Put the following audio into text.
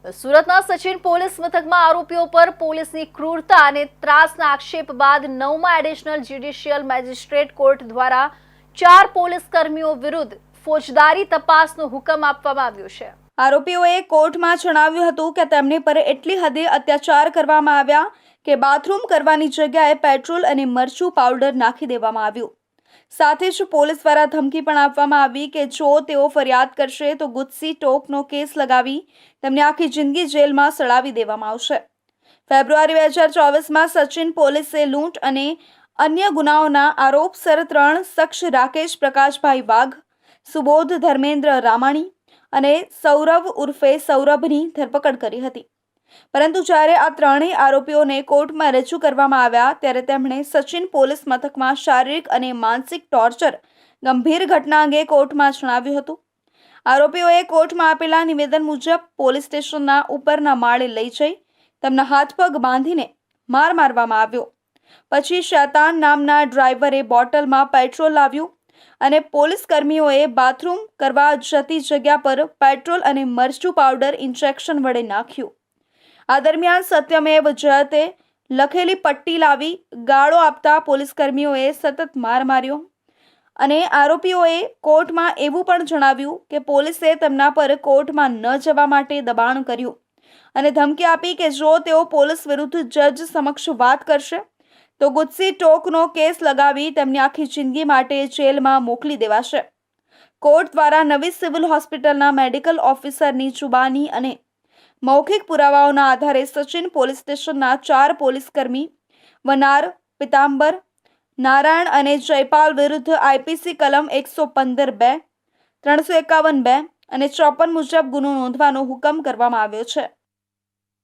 સુરતના સચિન પોલીસ મથકમાં આરોપીઓ પર પોલીસની ક્રૂરતા અને ત્રાસના આક્ષેપ બાદ 9મા એડિશનલ જ્યુડિશિયલ મેજિસ્ટ્રેટ કોર્ટ દ્વારા 4 પોલીસ કર્મીઓ વિરુદ્ધ ફોજદારી તપાસનો હુકમ આપવામાં આવ્યો છે। આરોપીઓએ કોર્ટમાં જણાવ્યું હતું કે તેમની પર એટલી હદે અત્યાચાર કરવામાં આવ્યા કે બાથરૂમ કરવાની જગ્યાએ પેટ્રોલ અને મરચું પાવડર નાખી દેવામાં આવ્યું। સાથે જ પોલીસ દ્વારા ધમકી પણ આપવામાં આવી કે જો તેઓ ફરિયાદ કરશે તો ગુસ્સી ટોકનો કેસ લગાવી તેમને આખી જિંદગી જેલમાં સળાવી દેવામાં આવશે। ફેબ્રુઆરી 2024માં સચિન પોલીસે લૂંટ અને અન્ય ગુનાઓના આરોપસર 3 શખ્સ રાકેશ પ્રકાશભાઈ વાઘ, સુબોધ ધર્મેન્દ્ર રામાણી અને સૌરવ ઉર્ફે સૌરભની ધરપકડ કરી હતી। પરંતુ જ્યારે આ ત્રણેય આરોપીઓને કોર્ટમાં રજૂ કરવામાં આવ્યા ત્યારે તેમણે સચિન પોલીસ મથકમાં શારીરિક અને માનસિક ટોર્ચર ગંભીર ઘટના અંગે કોર્ટમાં જણાવ્યું હતું। આરોપીઓએ કોર્ટમાં આપેલા નિવેદન મુજબ પોલીસ સ્ટેશનના ઉપરના માળે લઈ જઈ તેમના હાથ પગ બાંધીને માર મારવામાં આવ્યો। પછી શૈતાન નામના ડ્રાઈવરે બોટલમાં પેટ્રોલ લાવ્યું અને પોલીસ કર્મીઓએ બાથરૂમ કરવા જતી જગ્યા પર પેટ્રોલ અને મરચું પાવડર ઇન્જેક્શન વડે નાખ્યું। આ દરમિયાન સત્યમેવ જયતે લખેલી પટ્ટી લાવી ગાળો આપતા પોલીસ કર્મીઓએ સતત માર માર્યો અને આરોપીઓએ કોર્ટમાં એવું પણ જણાવ્યું કે પોલીસે તેમના પર કોર્ટમાં ન જવા માટે દબાણ કર્યું અને ધમકી આપી કે જો તેઓ પોલીસ વિરુદ્ધ જજ સમક્ષ વાત કરશે તો ગુસ્સી ટોકનો કેસ લગાવી તેમને આખી જિંદગી માટે જેલમાં મોકલી દેવાશે। કોર્ટ દ્વારા નવી સિવિલ હોસ્પિટલના મેડિકલ ઓફિસરની જુબાની અને મૌખિક પુરાવાઓના આધારે સચિન પોલીસ સ્ટેશનના 4 પોલીસકર્મી વનાર, પિતાંબર, નારાયણ અને જયપાલ વિરુદ્ધ આઈપીસી કલમ 115(2), 351(2) અને 54 મુજબ ગુનો નોંધવાનો હુકમ કરવામાં આવ્યો છે।